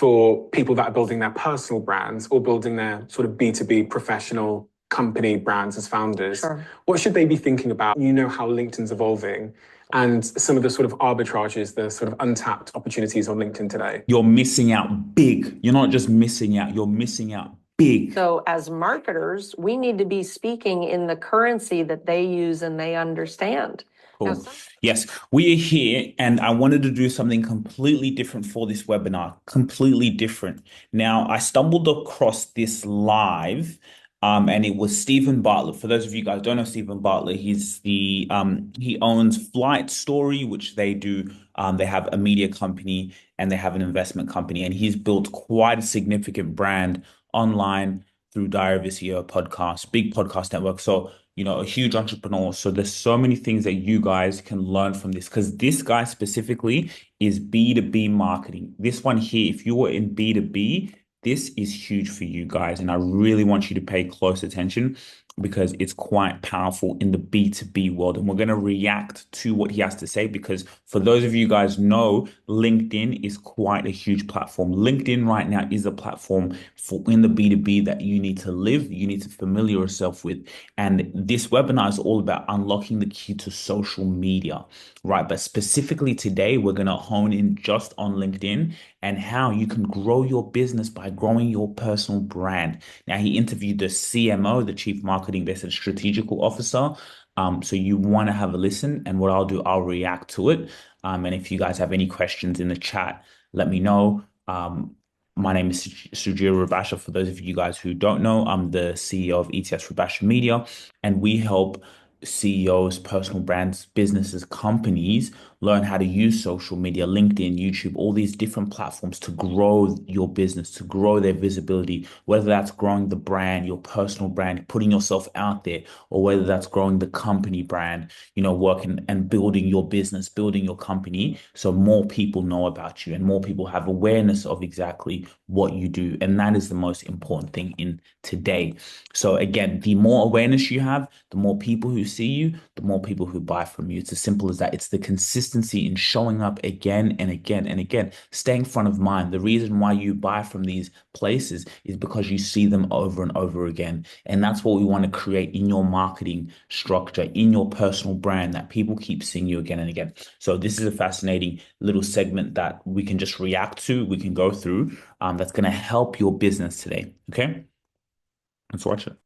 for people that are building their personal brands or building their sort of B2B professional company brands as founders? Sure. What should they be thinking about? You know how LinkedIn's evolving and some of the sort of arbitrages, the sort of untapped opportunities on LinkedIn today. You're missing out big. You're not just missing out, you're missing out big. So as marketers, we need to be speaking in the currency that they use and they understand. Cool. Yes, we are here, and I wanted to do something completely different for this webinar, completely different. Now, I stumbled across this live, and it was Stephen Bartlett. For those of you guys who don't know Stephen Bartlett, he's the he owns Flight Story, which they do. They have a media company and they have an investment company, and he's built quite a significant brand online through Diary of a CEO podcast, big podcast network. So a huge entrepreneur. So there's so many things that you guys can learn from this, because this guy specifically is B2B marketing. This one here, if you were in B2B, this is huge for you guys. And I really want you to pay close attention because it's quite powerful in the B2B world. And we're going to react to what he has to say, because for those of you guys know, LinkedIn is quite a huge platform. LinkedIn right now is a platform for in the B2B that you need to live, you need to familiar yourself with. And this webinar is all about unlocking the key to social media, right? But specifically today, we're going to hone in just on LinkedIn and how you can grow your business by growing your personal brand. Now, he interviewed the CMO, the Chief Marketing and Strategical Officer. So you want to have a listen, and what I'll do, I'll react to it. And if you guys have any questions in the chat, let me know. My name is Sugira Rubasha. For those of you guys who don't know, I'm the CEO of ETS Rubasha Media, and we help CEOs, personal brands, businesses, companies learn how to use social media, LinkedIn, YouTube, all these different platforms to grow your business, to grow their visibility, whether that's growing the brand, your personal brand, putting yourself out there, or whether that's growing the company brand, working and building your business, building your company, so more people know about you and more people have awareness of exactly what you do. And that is the most important thing in today. So again, the more awareness you have, the more people who see you, the more people who buy from you. It's as simple as that. It's the consistency in showing up again and again and again, staying front of mind. The reason why you buy from these places is because you see them over and over again. And that's what we want to create in your marketing structure, in your personal brand, that people keep seeing you again and again. So this is a fascinating little segment that we can just react to, we can go through, that's going to help your business today. Okay, let's watch it.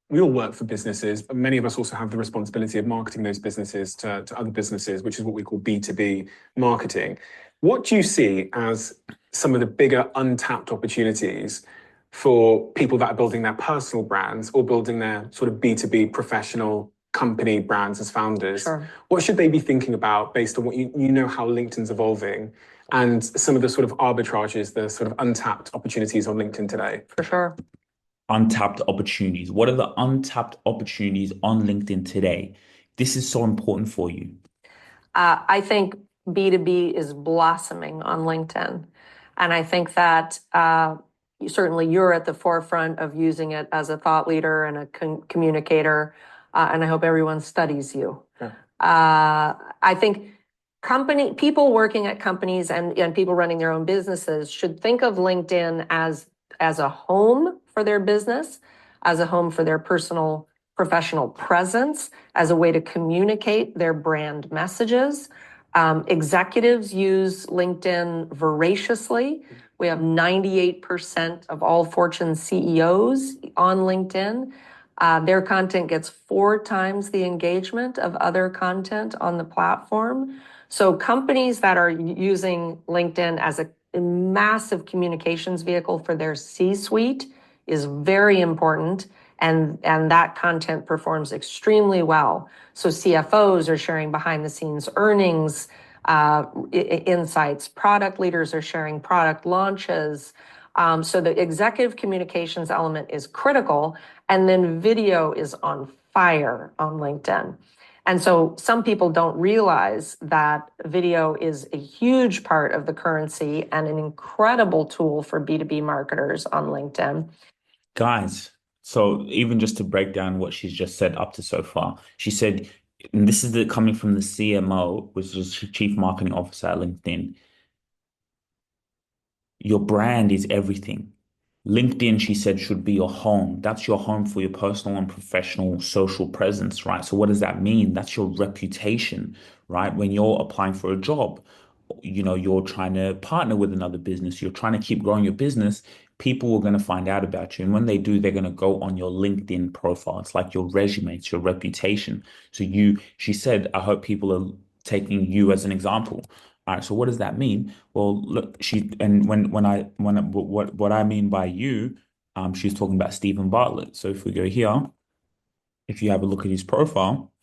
We all work for businesses, but many of us also have the responsibility of marketing those businesses to other businesses, which is what we call B2B marketing. What do you see as some of the bigger untapped opportunities for people that are building their personal brands or building their sort of B2B professional company brands as founders? Sure. What should they be thinking about based on what you know how LinkedIn's evolving and some of the sort of arbitrages, the sort of untapped opportunities on LinkedIn today? For sure. Untapped opportunities. What are the untapped opportunities on LinkedIn today? This is so important for you. I think B2B is blossoming on LinkedIn. And I think that certainly you're at the forefront of using it as a thought leader and a communicator. And I hope everyone studies you. Yeah. I think people working at companies and people running their own businesses should think of LinkedIn as a home for their business, as a home for their personal, professional presence, as a way to communicate their brand messages. Executives use LinkedIn voraciously. We have 98% of all Fortune CEOs on LinkedIn. Their content gets 4 times the engagement of other content on the platform. So companies that are using LinkedIn as a massive communications vehicle for their C-suite is very important, and that content performs extremely well. So CFOs are sharing behind the scenes earnings, insights, product leaders are sharing product launches. So the executive communications element is critical, and then video is on fire on LinkedIn. And so some people don't realize that video is a huge part of the currency and an incredible tool for B2B marketers on LinkedIn. Guys, so even just to break down what she's just said up to so far, she said, and this is coming from the CMO, which is Chief Marketing Officer at LinkedIn. Your brand is everything. LinkedIn, she said, should be your home. That's your home for your personal and professional social presence, right? So what does that mean? That's your reputation, right? When you're applying for a job, you're trying to partner with another business, you're trying to keep growing your business, people are going to find out about you. And when they do, they're going to go on your LinkedIn profile. It's like your resume, it's your reputation. So she said, I hope people are taking you as an example. All right, so what does that mean? Well, look, and what I mean by you, she's talking about Stephen Bartlett. So if we go here, if you have a look at his profile,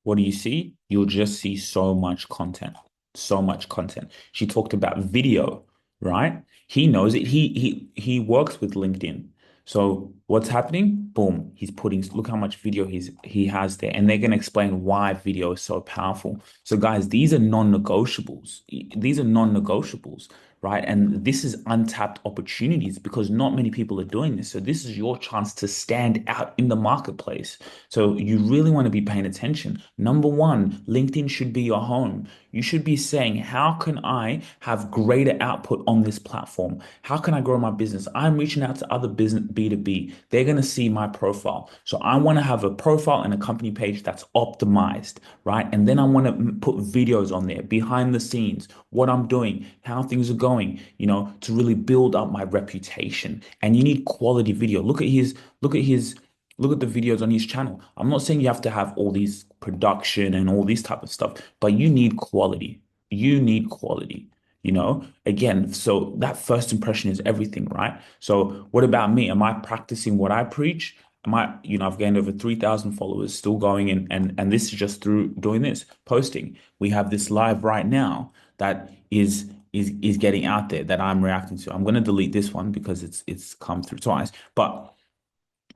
what do you see? You'll just see so much content, so much content. She talked about video, right? He knows it. He works with LinkedIn. So what's happening? Boom, he's putting, look how much video he has there. And they're going to explain why video is so powerful. So guys, these are non-negotiables. These are non-negotiables, right? And this is untapped opportunities because not many people are doing this. So this is your chance to stand out in the marketplace. So you really want to be paying attention. Number one, LinkedIn should be your home. You should be saying, how can I have greater output on this platform? How can I grow my business? I'm reaching out to other business B2B. They're going to see my profile. So I want to have a profile and a company page that's optimized, right? And then I want to put videos on there, behind the scenes, what I'm doing, how things are going, to really build up my reputation. And you need quality video. Look at the videos on his channel. I'm not saying you have to have all these production and all this type of stuff, but you need quality. You need quality, Again, so that first impression is everything, right? So what about me? Am I practicing what I preach? I've gained over 3,000 followers, still going and this is just through doing this, posting. We have this live right now that is getting out there that I'm reacting to. I'm going to delete this one because it's come through twice, but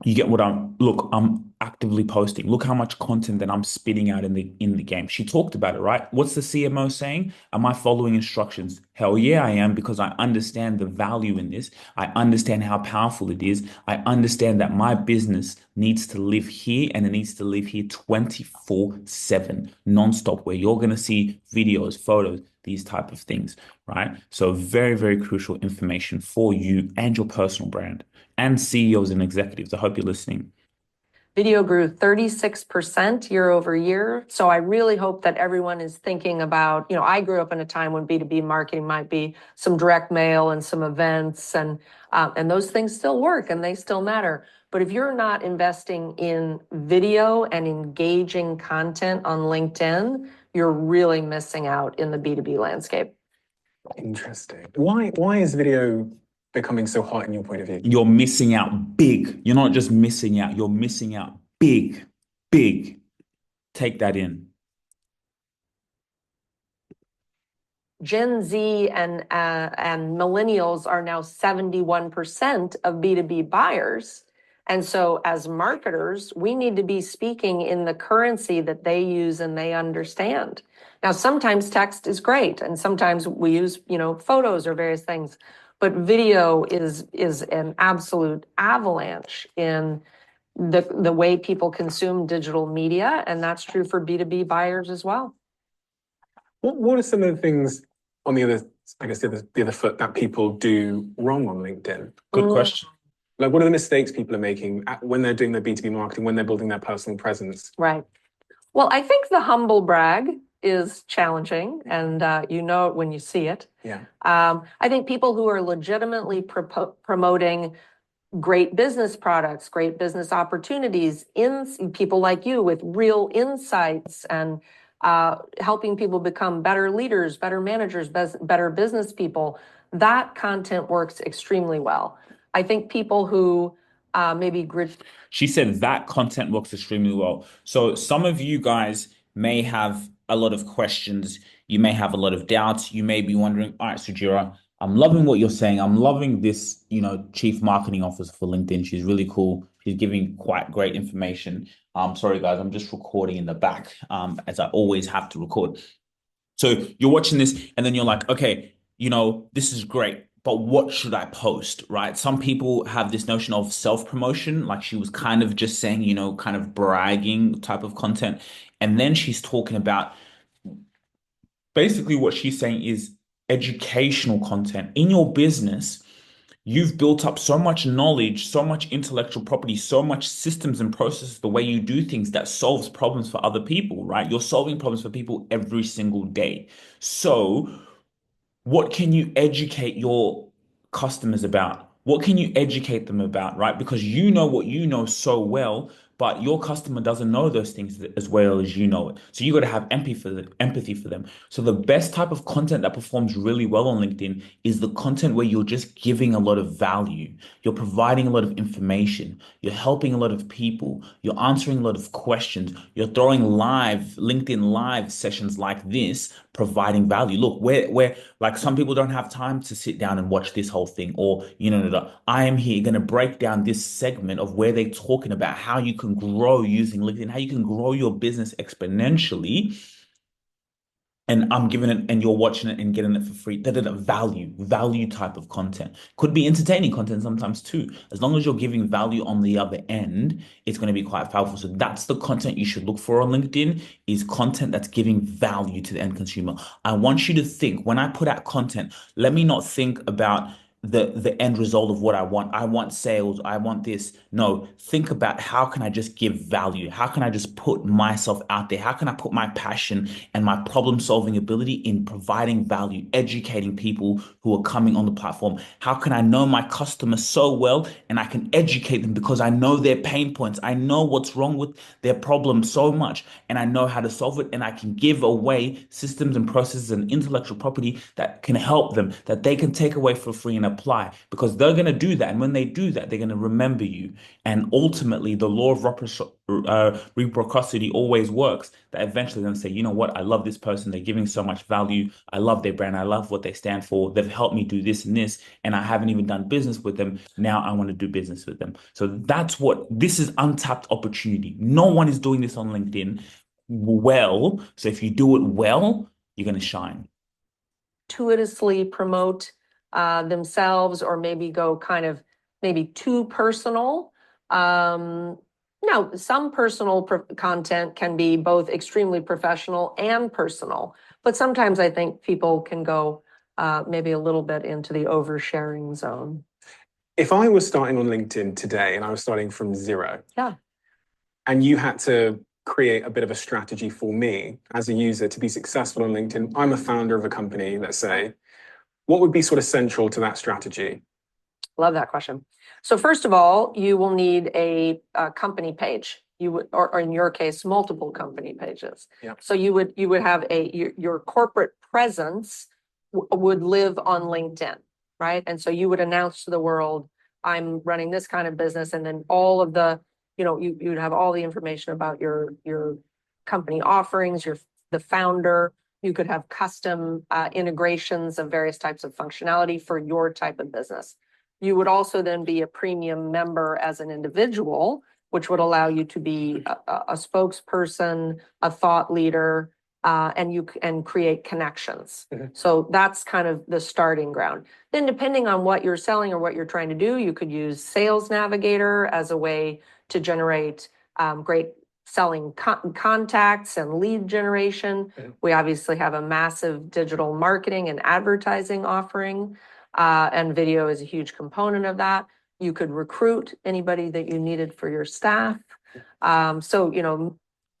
you get what I'm actively posting. Look how much content that I'm spitting out in the game. She talked about it, right? What's the CMO saying? Am I following instructions? Hell yeah, I am, because I understand the value in this. I understand how powerful it is. I understand that my business needs to live here and it needs to live here 24/7, nonstop, where you're going to see videos, photos, these type of things, right? So very, very crucial information for you and your personal brand and CEOs and executives. I hope you're listening. Video grew 36% year over year. So I really hope that everyone is thinking about, I grew up in a time when B2B marketing might be some direct mail and some events and those things still work and they still matter. But if you're not investing in video and engaging content on LinkedIn, you're really missing out in the B2B landscape. Interesting. Why is video becoming so hot in your point of view? You're missing out big. You're not just missing out, you're missing out big, big. Take that in. Gen Z and millennials are now 71% of B2B buyers. And so as marketers, we need to be speaking in the currency that they use and they understand. Now, sometimes text is great, and sometimes we use, photos or various things, but video is an absolute avalanche in the way people consume digital media, and that's true for B2B buyers as well. What are some of the things on the other foot that people do wrong on LinkedIn? Good question. Like, what are the mistakes people are making when they're doing their B2B marketing, when they're building their personal presence? Right. Well, I think the humble brag is challenging, and you know it when you see it. Yeah. I think people who are legitimately promoting great business products, great business opportunities, people like you with real insights and helping people become better leaders, better managers, better business people, that content works extremely well. I think people who She said that content works extremely well. So some of you guys may have a lot of questions. You may have a lot of doubts. You may be wondering, all right, Sugira, I'm loving what you're saying. I'm loving this, chief marketing officer for LinkedIn. She's really cool. She's giving quite great information. Sorry, guys, I'm just recording in the back, as I always have to record. So you're watching this and then you're like, okay, this is great, but what should I post, right? Some people have this notion of self-promotion, like she was kind of just saying, kind of bragging type of content. And then she's talking about basically what she's saying is educational content in your business, you've built up so much knowledge, so much intellectual property, so much systems and processes, the way you do things that solves problems for other people, right? You're solving problems for people every single day. So what can you educate your customers about? What can you educate them about, right? Because you know what you know so well, but your customer doesn't know those things as well as you know it. So you got to have empathy for them. So the best type of content that performs really well on LinkedIn is the content where you're just giving a lot of value. You're providing a lot of information. You're helping a lot of people. You're answering a lot of questions. You're throwing LinkedIn live sessions like this, providing value. Look, where like some people don't have time to sit down and watch this whole thing, or I am here going to break down this segment of where they're talking about how you can grow using LinkedIn, how you can grow your business exponentially, and I'm giving it, and you're watching it and getting it for free. Value type of content. Could be entertaining content sometimes too. As long as you're giving value on the other end, it's going to be quite powerful. So that's the content you should look for on LinkedIn, is content that's giving value to the end consumer. I want you to think, when I put out content, let me not think about the end result of what I want. I want sales. I want this. No, think about, how can I just give value? How can I just put myself out there? How can I put my passion and my problem solving ability in providing value, educating people who are coming on the platform? How can I know my customer so well and I can educate them because I know their pain points? I know what's wrong with their problem so much, and I know how to solve it, and I can give away systems and processes and intellectual property that can help them, that they can take away for free and apply, because they're going to do that. And when they do that, they're going to remember you. And ultimately, the law of reciprocity always works, that eventually they're going to say, you know what, I love this person. They're giving so much value. I love their brand. I love what they stand for. They've helped me do this and this, and I haven't even done business with them. Now I want to do business with them. So this is untapped opportunity. No one is doing this on LinkedIn well. So if you do it well, you're going to shine. Gratuitously promote themselves, or maybe go kind of maybe too personal. Now, some personal content can be both extremely professional and personal, but sometimes I think people can go maybe a little bit into the oversharing zone. If I was starting on LinkedIn today and I was starting from zero, Yeah, and you had to create a bit of a strategy for me as a user to be successful on LinkedIn, I'm a founder of a company, let's say, what would be sort of central to that strategy? love that question. So first of all, you will need a company page. You would, or in your case, multiple company pages. Yeah. So you would have your corporate presence would live on LinkedIn, right? And so you would announce to the world, I'm running this kind of business, and then all of the, you'd have all the information about your company offerings, the founder. You could have custom integrations of various types of functionality for your type of business. You would also then be a premium member as an individual, which would allow you to be a spokesperson, a thought leader, and create connections. Mm-hmm. So that's kind of the starting ground. Then depending on what you're selling or what you're trying to do, you could use Sales Navigator as a way to generate great selling contacts and lead generation. Mm-hmm. We obviously have a massive digital marketing and advertising offering. And video is a huge component of that. You could recruit anybody that you needed for your staff.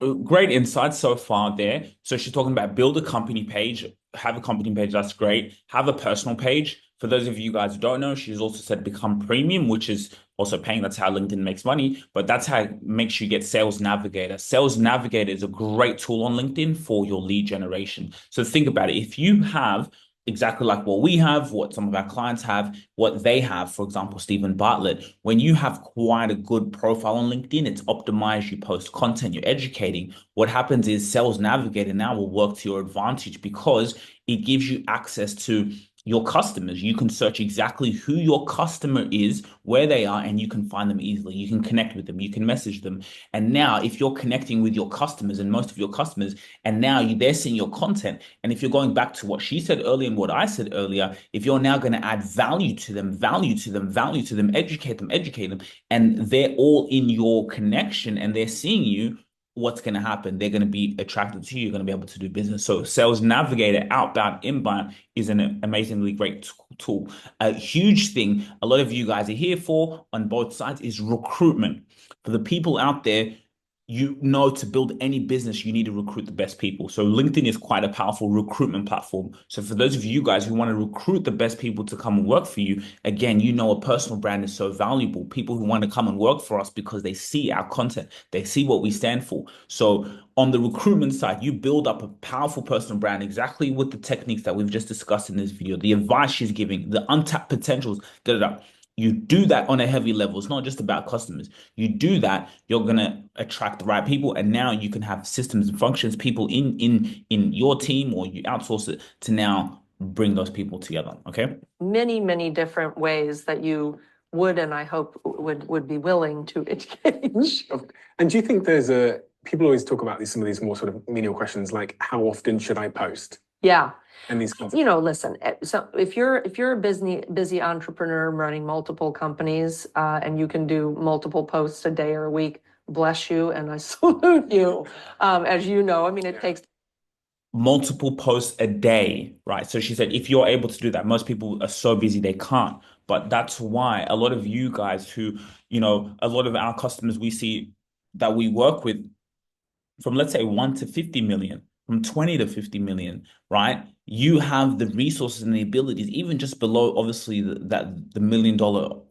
Great insights so far there. So she's talking about build a company page, have a company page. That's great. Have a personal page. For those of you guys who don't know, she's also said become premium, which is also paying. That's how LinkedIn makes money, but that's how it makes you get Sales Navigator. Sales Navigator is a great tool on LinkedIn for your lead generation. So think about it. If you have exactly like what we have, what some of our clients have, what they have, for example, Stephen Bartlett, when you have quite a good profile on LinkedIn, it's optimized, you post content, you're educating. What happens is Sales Navigator now will work to your advantage because it gives you access to your customers. You can search exactly who your customer is, where they are, and you can find them easily. You can connect with them, you can message them. And now if you're connecting with your customers and most of your customers, and now they're seeing your content, and if you're going back to what she said earlier and what I said earlier, if you're now going to add value to them, educate them, and they're all in your connection and they're seeing you, what's going to happen? They're going to be attracted to you. You're going to be able to do business. So Sales Navigator, outbound, inbound is an amazingly great tool. A huge thing a lot of you guys are here for on both sides is recruitment. For the people out there, you know, to build any business, you need to recruit the best people. So LinkedIn is quite a powerful recruitment platform. So for those of you guys who want to recruit the best people to come and work for you, again, you know, a personal brand is so valuable. People who want to come and work for us because they see our content, they see what we stand for. So on the recruitment side, you build up a powerful personal brand exactly with the techniques that we've just discussed in this video, the advice she's giving, the untapped potentials, da da da. You do that on a heavy level. It's not just about customers. You do that, you're gonna attract the right people, and now you can have systems and functions, people in your team, or you outsource it to now bring those people together. Okay. Many different ways that you would, and I hope would be willing to engage. And do you think people always talk about some of these more sort of menial questions like how often should I post? Yeah. And these kinds of, You know, listen, so if you're a busy entrepreneur running multiple companies, and you can do multiple posts a day or a week, bless you, and I salute you. As you know, I mean, it takes Multiple posts a day, right? So she said, if you're able to do that, most people are so busy they can't. But that's why a lot of you guys who, you know, a lot of our customers we see that we work with from, let's say, 1 to 50 million, from 20 to 50 million, right? You have the resources and the abilities, even just below, obviously, the $1 million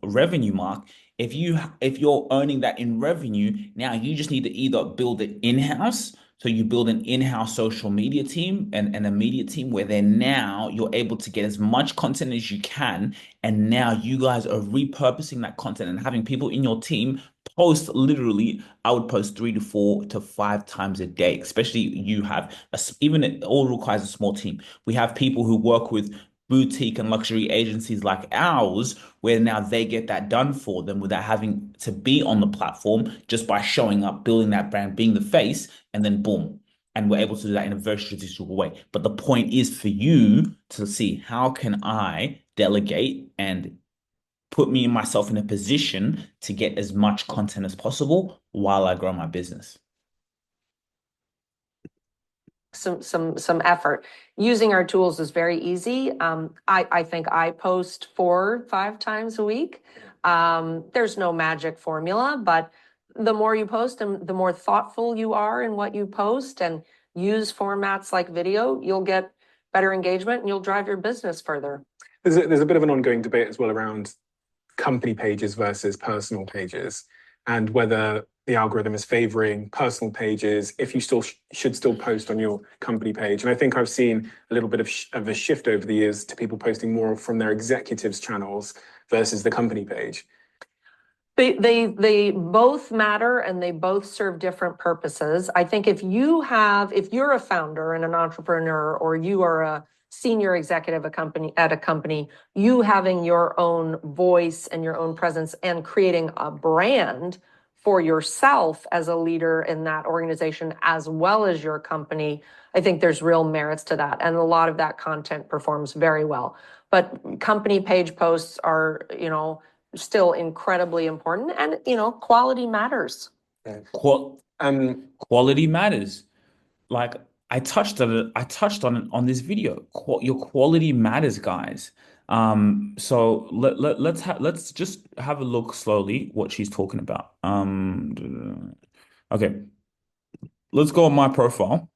revenue mark. If you're earning that in revenue, now you just need to either build it in-house. So you build an in-house social media team and a media team where then now you're able to get as much content as you can. And now you guys are repurposing that content and having people in your team post literally, I would post 3 to 4 to 5 times a day, especially you have even it all requires a small team. We have people who work with boutique and luxury agencies like ours, where now they get that done for them without having to be on the platform, just by showing up, building that brand, being the face, and then boom. And we're able to do that in a very strategic way. But the point is for you to see, how can I delegate and put me and myself in a position to get as much content as possible while I grow my business. some effort. Using our tools is very easy. I think I post 4-5 times a week. There's no magic formula, but the more you post and the more thoughtful you are in what you post and use formats like video, you'll get better engagement and you'll drive your business further. there's a bit of an ongoing debate as well around company pages versus personal pages, and whether the algorithm is favoring personal pages if you should still post on your company page. And I think I've seen a little bit of a shift over the years to people posting more from their executives' channels versus the company page. They both matter and they both serve different purposes. I think if you're a founder and an entrepreneur, or you are a senior executive at a company, you having your own voice and your own presence and creating a brand for yourself as a leader in that organization as well as your company, I think there's real merits to that. And a lot of that content performs very well. But company page posts are, still incredibly important, and quality matters. Quality matters. Like I touched on it. I touched on this video. Your quality matters, guys. So let's just have a look slowly what she's talking about. Okay, let's go on my profile.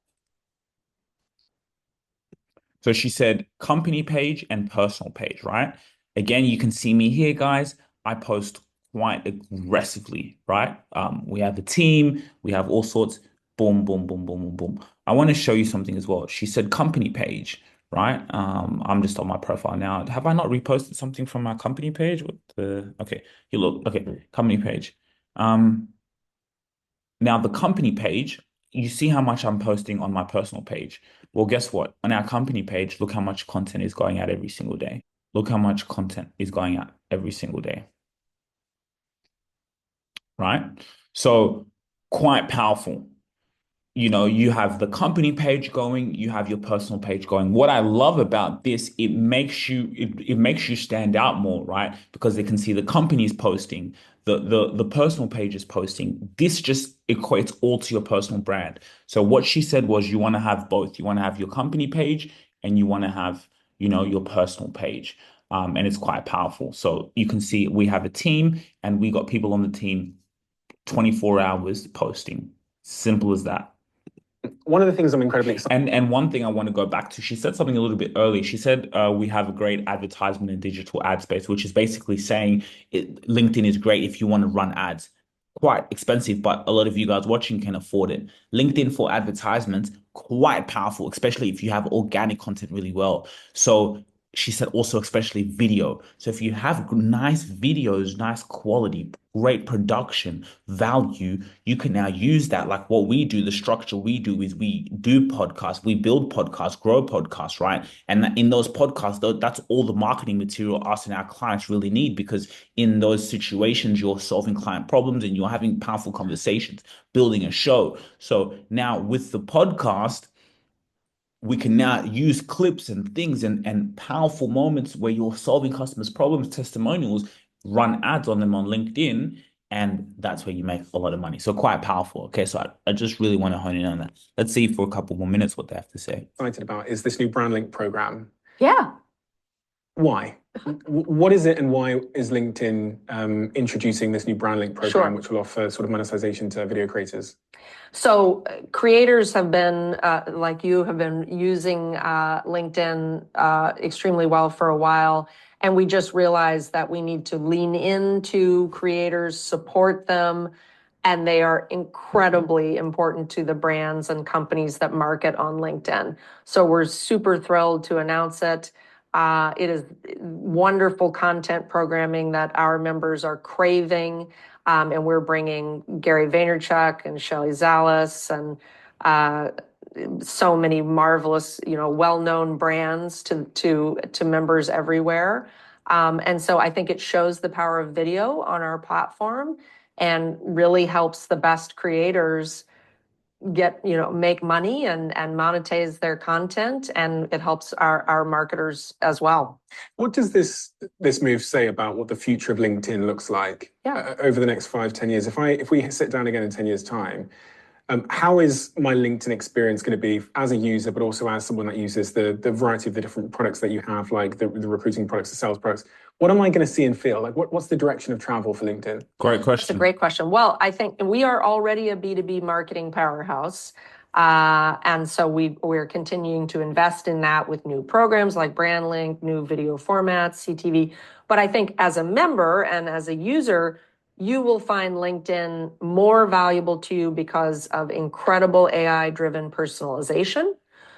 So she said company page and personal page, right? Again, you can see me here, guys. I post quite aggressively, right? We have a team, we have all sorts. Boom, boom, boom, boom, boom, boom. I want to show you something as well. She said company page, right? I'm just on my profile now. Have I not reposted something from my company page? Okay, you look, okay, company page. Now the company page, you see how much I'm posting on my personal page. Well, guess what? On our company page, look how much content is going out every single day. Look how much content is going out every single day. Right? So quite powerful. you have the company page going, you have your personal page going. What I love about this, it makes you stand out more, right? Because they can see the company's posting, the personal page is posting. This just equates all to your personal brand. So what she said was you want to have both. You want to have your company page and you want to have, your personal page. And it's quite powerful. So you can see we have a team and we got people on the team 24 hours posting. Simple as that. One of the things I'm incredibly excited. And one thing I want to go back to, she said something a little bit early. She said we have a great advertisement and digital ad space, which is basically saying LinkedIn is great if you want to run ads. Quite expensive, but a lot of you guys watching can afford it. LinkedIn for advertisements, quite powerful, especially if you have organic content really well. So she said also especially video. So if you have nice videos, nice quality, great production, value, you can now use that. Like what we do, the structure we do is we do podcasts, we build podcasts, grow podcasts, right? And in those podcasts, that's all the marketing material us and our clients really need, because in those situations, you're solving client problems and you're having powerful conversations, building a show. So now with the podcast, we can now use clips and things and powerful moments where you're solving customers' problems, testimonials, run ads on them on LinkedIn, and that's where you make a lot of money. So quite powerful. Okay, so I just really want to hone in on that. Let's see for a couple more minutes what they have to say. Excited about is this new brand link program. Yeah. Why? What is it, and why is LinkedIn introducing this new brand link program, Sure. which will offer sort of monetization to video creators? So creators have been, like you, have been using LinkedIn extremely well for a while. And we just realized that we need to lean into creators, support them, and they are incredibly important to the brands and companies that market on LinkedIn. So we're super thrilled to announce it. It is wonderful content programming that our members are craving. And we're bringing Gary Vaynerchuk and Shelley Zalis and so many marvelous, well-known brands to members everywhere. And so I think it shows the power of video on our platform and really helps the best creators make money and monetize their content, and it helps our marketers as well. What does this move say about what the future of LinkedIn looks like over the next 5-10 years? If we sit down again in 10 years' time, how is my LinkedIn experience going to be as a user, but also as someone that uses the variety of the different products that you have, like the recruiting products, the sales products? What am I going to see and feel? Like, what's the direction of travel for LinkedIn? Great question. That's a great question. Well, I think we are already a B2B marketing powerhouse. And so we're continuing to invest in that with new programs like BrandLink, new video formats, CTV. But I think as a member and as a user, you will find LinkedIn more valuable to you because of incredible AI-driven personalization.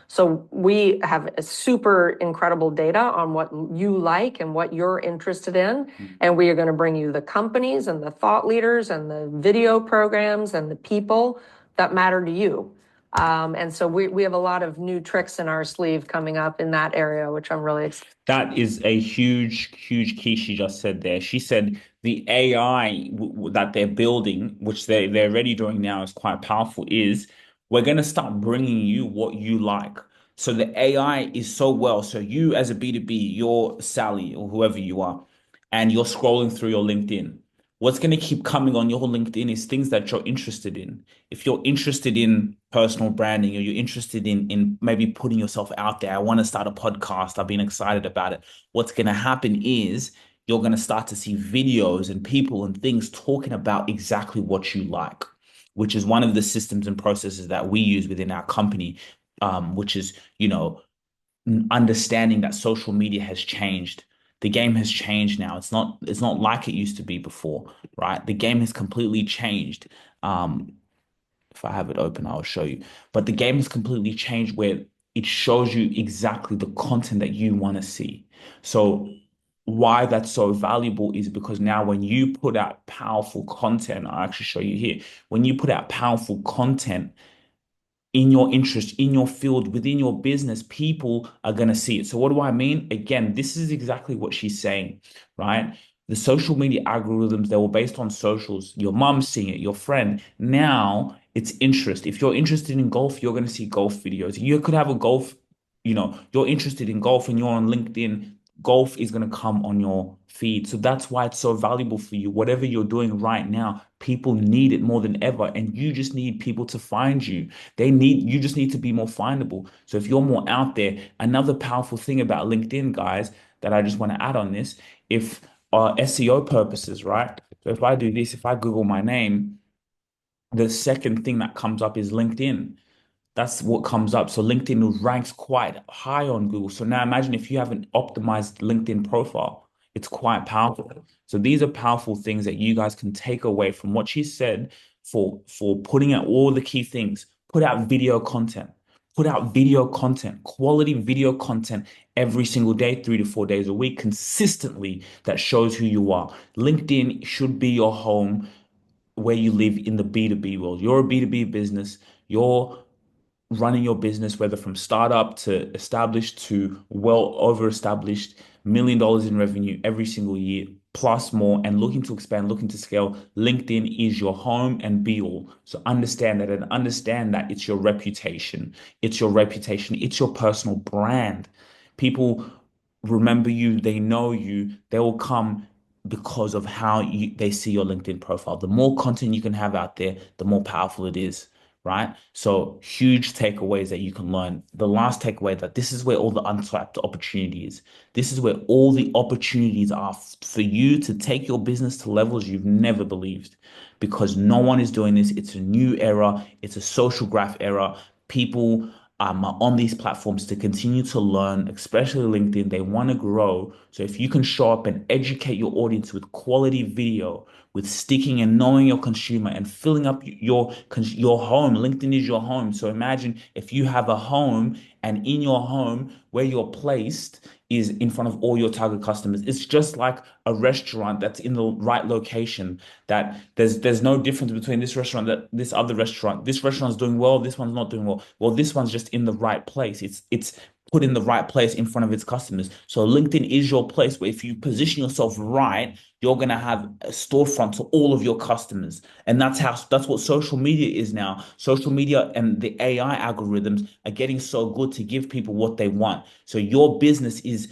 So we have a super incredible data on what you like and what you're interested in. And we are going to bring you the companies and the thought leaders and the video programs and the people that matter to you. And so we have a lot of new tricks in our sleeve coming up in that area, which I'm really excited. That is a huge, huge key she just said there. She said the AI that they're building, which they're already doing now, is quite powerful, is we're going to start bringing you what you like. So the AI is so well. So you as a B2B, you're Sally or whoever you are, and you're scrolling through your LinkedIn. What's going to keep coming on your LinkedIn is things that you're interested in. If you're interested in personal branding, or you're interested in maybe putting yourself out there, I want to start a podcast, I've been excited about it. What's going to happen is you're going to start to see videos and people and things talking about exactly what you like, which is one of the systems and processes that we use within our company, which is, understanding that social media has changed. The game has changed now. It's not like it used to be before, right? The game has completely changed. If I have it open, I'll show you. But the game has completely changed where it shows you exactly the content that you want to see. So why that's so valuable is because now when you put out powerful content, I'll actually show you here. When you put out powerful content in your interest, in your field, within your business, people are going to see it. So what do I mean? Again, this is exactly what she's saying, right? The social media algorithms, they were based on socials. Your mom seeing it, your friend. Now It's interest. If you're interested in golf, you're going to see golf videos. You could have a golf, you're interested in golf and you're on LinkedIn, golf is going to come on your feed. So that's why it's so valuable for you. Whatever you're doing right now, people need it more than ever. And you just need people to find you. You just need to be more findable. So if you're more out there, another powerful thing about LinkedIn, guys, that I just want to add on this, if SEO purposes, right? So if I do this, if I Google my name, the second thing that comes up is LinkedIn. That's what comes up. So LinkedIn ranks quite high on Google. So now imagine if you have an optimized LinkedIn profile, it's quite powerful. So these are powerful things that you guys can take away from what she said for putting out all the key things. Put out video content. Put out video content, quality video content every single day, 3 to 4 days a week, consistently that shows who you are. LinkedIn should be your home where you live in the B2B world. You're a B2B business. You're running your business, whether from startup to established to well over established, $1 million in revenue every single year, plus more, and looking to expand, looking to scale, LinkedIn is your home and be all. So understand that and understand that it's your reputation. It's your reputation. It's your personal brand. People remember you, they know you, they will come because of they see your LinkedIn profile. The more content you can have out there, the more powerful it is, right? So huge takeaways that you can learn. The last takeaway that this is where all the untapped opportunity is. This is where all the opportunities are for you to take your business to levels you've never believed because no one is doing this. It's a new era. It's a social graph era. People are on these platforms to continue to learn, especially LinkedIn. They want to grow. So if you can show up and educate your audience with quality video, with sticking and knowing your consumer and filling up your home. LinkedIn is your home. So imagine if you have a home and in your home where you're placed is in front of all your target customers. It's just like a restaurant that's in the right location. That there's no difference between this restaurant that this other restaurant. This restaurant's doing well, this one's not doing well. Well, this one's just in the right place. It's put in the right place in front of its customers. So LinkedIn is your place where if you position yourself right, you're going to have a storefront to all of your customers. And that's what social media is now. Social media and the AI algorithms are getting so good to give people what they want. So your business is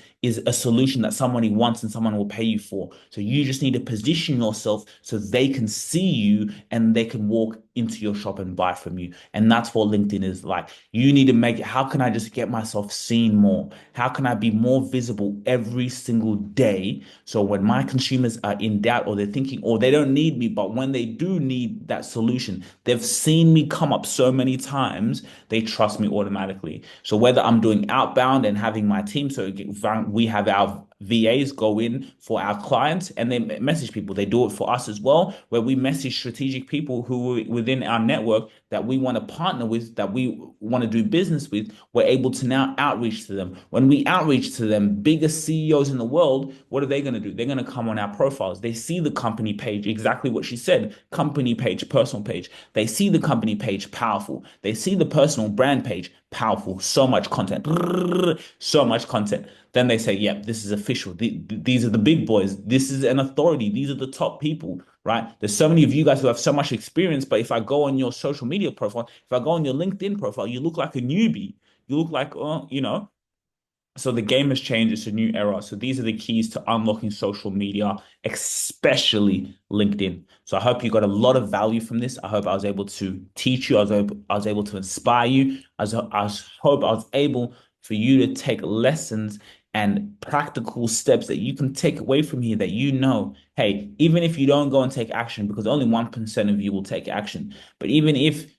a solution that somebody wants and someone will pay you for. So you just need to position yourself so they can see you and they can walk into your shop and buy from you. And that's what LinkedIn is like. You need to make it, how can I just get myself seen more? How can I be more visible every single day? So when my consumers are in doubt or they're thinking, or they don't need me, but when they do need that solution, they've seen me come up so many times, they trust me automatically. So whether I'm doing outbound and having my team, so we have our VAs go in for our clients and they message people. They do it for us as well, where we message strategic people who are within our network that we want to partner with, that we want to do business with. We're able to now outreach to them. When we outreach to them, biggest CEOs in the world, what are they going to do? They're going to come on our profiles. They see the company page, exactly what she said, company page, personal page. They see the company page, powerful. They see the personal brand page, powerful. So much content, so much content. Then they say, yep, this is official. These are the big boys. This is an authority. These are the top people, right? There's so many of you guys who have so much experience, but if I go on your social media profile, if I go on your LinkedIn profile, you look like a newbie. You look like, so the game has changed. It's a new era. So these are the keys to unlocking social media, especially LinkedIn. So I hope you got a lot of value from this. I hope I was able to teach you. I was able to inspire you. I hope I was able for you to take lessons and practical steps that you can take away from here that hey, even if you don't go and take action, because only 1% of you will take action, but even if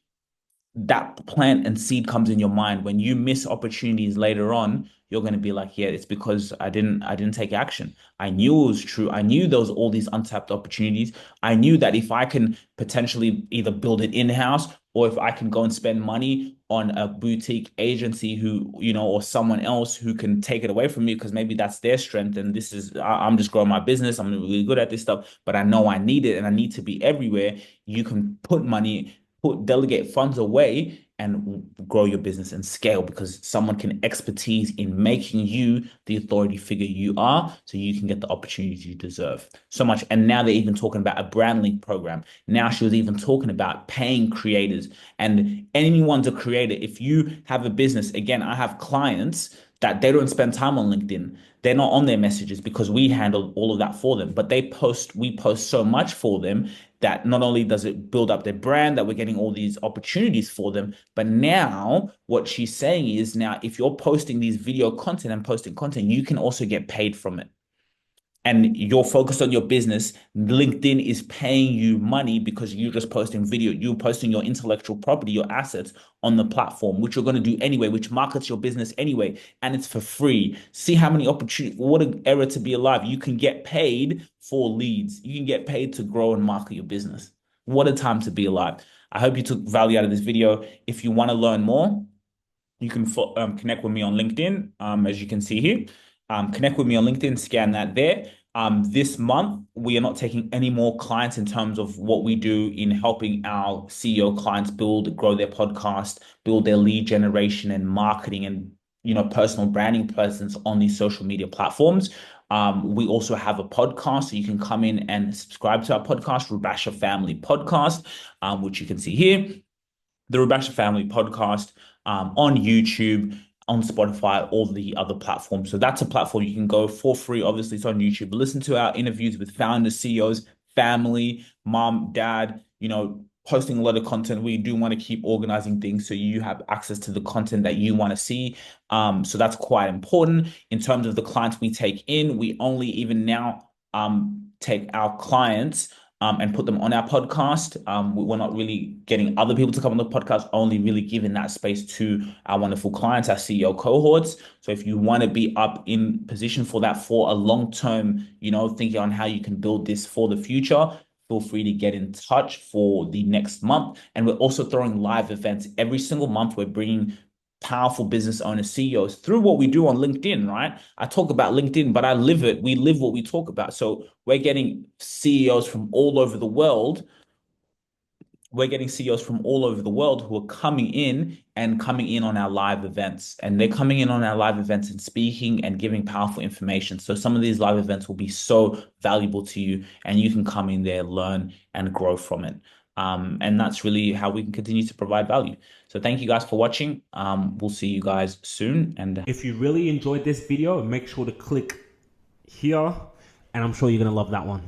that plant and seed comes in your mind when you miss opportunities later on, you're going to be like, yeah, it's because I didn't take action. I knew it was true. I knew there was all these untapped opportunities. I knew that if I can potentially either build it in-house or if I can go and spend money on a boutique agency or someone else who can take it away from me because maybe that's their strength and I'm just growing my business. I'm really good at this stuff, but I know I need it and I need to be everywhere. You can put money, delegate funds away and grow your business and scale, because someone can expertise in making you the authority figure you are, so you can get the opportunities you deserve. So much. And now they're even talking about a brand link program. Now she was even talking about paying creators, and anyone's a creator. If you have a business, again, I have clients that they don't spend time on LinkedIn. They're not on their messages because we handle all of that for them. But we post so much for them that not only does it build up their brand, that we're getting all these opportunities for them, but now what she's saying is, now if you're posting these video content and posting content, you can also get paid from it. And you're focused on your business, LinkedIn is paying you money because you're just posting video, you're posting your intellectual property, your assets on the platform, which you're going to do anyway, which markets your business anyway, and it's for free. See how many opportunities, what an era to be alive. You can get paid for leads. You can get paid to grow and market your business. What a time to be alive. I hope you took value out of this video. If you want to learn more, you can connect with me on LinkedIn, as you can see here. Connect with me on LinkedIn, scan that there. This month, we are not taking any more clients in terms of what we do in helping our CEO clients grow their podcast, build their lead generation and marketing and personal branding presence on these social media platforms. We also have a podcast, so you can come in and subscribe to our podcast, Rubasha Family Podcast, which you can see here. The Rubasha Family Podcast on YouTube, on Spotify, all the other platforms. So that's a platform you can go for free. Obviously, it's on YouTube. Listen to our interviews with founders, CEOs, family, mom, dad, posting a lot of content. We do want to keep organizing things so you have access to the content that you want to see. So that's quite important. In terms of the clients we take in, we only even now take our clients and put them on our podcast. We're not really getting other people to come on the podcast, only really giving that space to our wonderful clients, our CEO cohorts. So if you want to be up in position for that for a long-term, thinking on how you can build this for the future, feel free to get in touch for the next month. And we're also throwing live events every single month. We're bringing powerful business owners, CEOs through what we do on LinkedIn, right? I talk about LinkedIn, but I live it. We live what we talk about. So we're getting CEOs from all over the world. We're getting CEOs from all over the world who are coming in on our live events. And they're coming in on our live events and speaking and giving powerful information. So some of these live events will be so valuable to you, and you can come in there, learn and grow from it. And that's really how we can continue to provide value. So thank you guys for watching. We'll see you guys soon. And if you really enjoyed this video, make sure to click here, and I'm sure you're going to love that one.